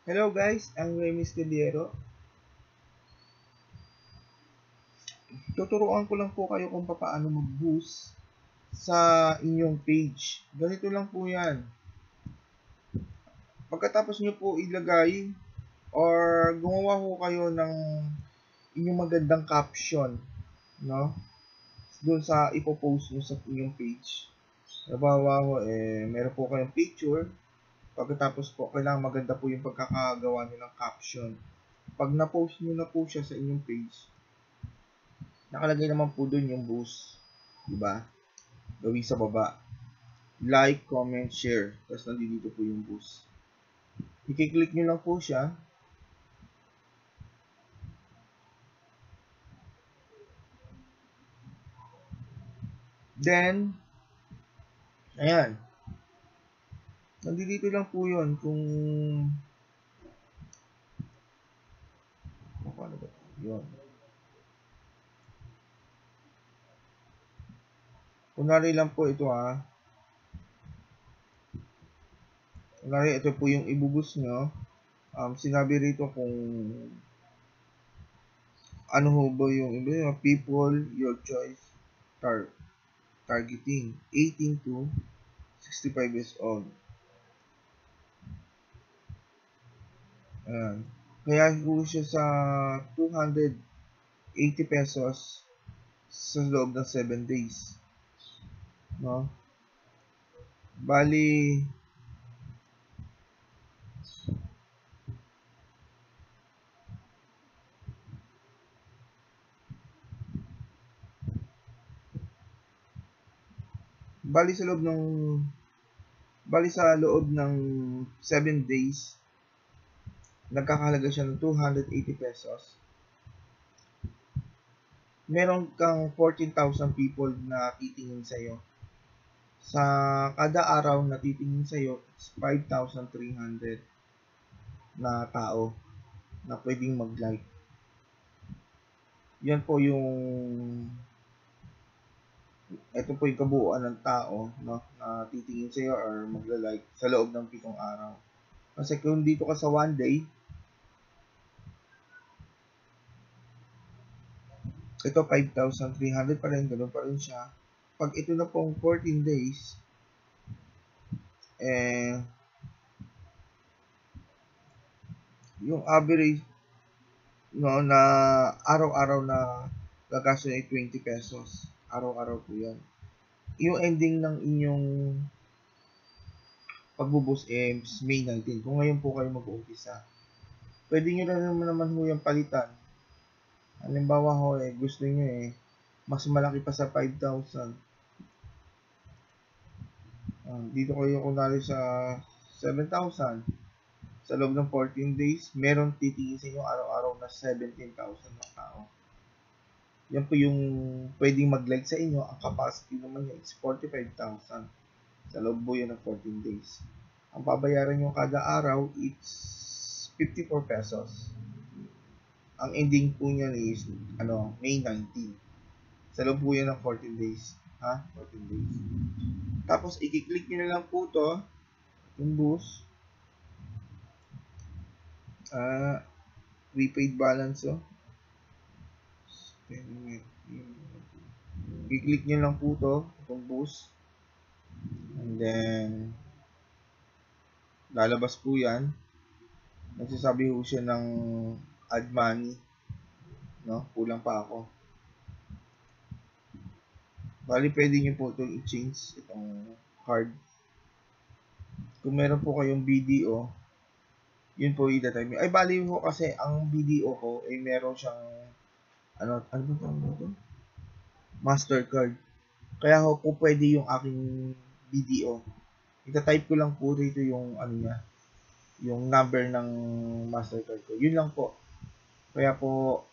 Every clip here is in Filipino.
Hello guys, I'm Remy Stiliero. Tuturuan ko lang po kayo kung paano mag-boost sa inyong page. Ganito lang po yan. Pagkatapos nyo po ilagay or gumawa po kayo ng inyong magandang caption, no? Doon sa ipopost nyo sa inyong page. Halimbawa ho, meron po kayong picture. Pagkatapos po, kailangan maganda po yung pagkakagawa nyo ng caption. Pag na-post nyo na po siya sa inyong page, nakalagay naman po doon yung boost. Diba? Gawin sa baba. Like, comment, share. Tapos nandito po yung boost. I-click nyo lang po siya. Then, ayan. Nandito lang po yun kung paano ba? Yun. Kunwari lang po ito ha. Kunwari ito po yung ibubus nyo. Sinabi rito kung ano ho ba yung people, your choice, targeting 18 to 65 years old. Ayan. Kaya po siya sa 280 pesos sa loob ng 7 days. No? Bali, bali sa loob ng bali sa loob ng 7 days, nagkakahalaga siya ng 280 pesos. Meron kang 14,000 people na titingin sa'yo. Sa kada araw na titingin sa'yo, 5,300 na tao na pwedeng mag-like. Yan po yung ito po yung kabuuan ng tao, no, na titingin sa'yo or magla-like sa loob ng 7 araw. Kasi kung dito ka sa 1 day, ito 5,300 pa rin, ganoon pa rin siya. Pag ito na pong 14 days, yung average no na araw-araw na gagastos ay 20 pesos. Araw-araw po yan. Yung ending ng inyong pagbubus May 19. Kung ngayon po kayo mag-uumpisa, pwede nyo na naman ho yung palitan. Halimbawa ho, gusto nyo mas malaki pa sa 5,000. Dito kayo kunwari sa 7,000. Sa loob ng 14 days, meron titingin sa inyo araw-araw na 17,000 na tao. Yan po yung pwedeng mag-like sa inyo. Ang capacity naman niya is 45,000. Sa loob po yan ng 14 days. Ang babayaran nyo kada araw, it's 54 pesos. Ang ending po niyan is May 19. Sa loob po yan ng 14 days. 14 days. Tapos, i-click nyo na lang po to, yung boost. Prepaid balance, I-click nyo lang po to, itong boost. And then, lalabas po yan. Nagsasabi po siya ng add money. No? Kulang pa ako. Bali, pwede nyo po itong i-change itong card. Kung meron po kayong BDO, yun po i-type nyo. Ay, bali po kasi ang BDO ko ay meron siyang ano ba tawag dito? Mastercard. Kaya ho po pwede yung aking BDO. Ita-type ko lang po dito yung niya, yung number ng Mastercard ko. Yun lang po. Kaya po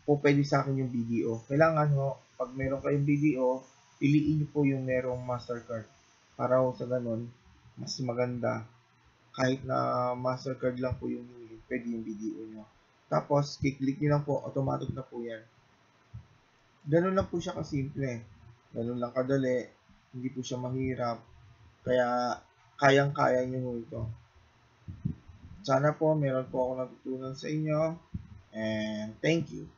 pwede sa akin yung BDO. Kailangan ho, pag meron kayong BDO, piliin niyo po yung merong Mastercard. Para ho sa ganun, mas maganda. Kahit na Mastercard lang po yung pwede yung BDO nyo. Tapos, kiklik nyo lang po, automatic na po yan. Ganun lang po siya kasimple. Ganun lang kadali. Hindi po siya mahirap. Kaya, kayang-kaya nyo ito. Sana po meron po ako natutunan sa inyo. And thank you.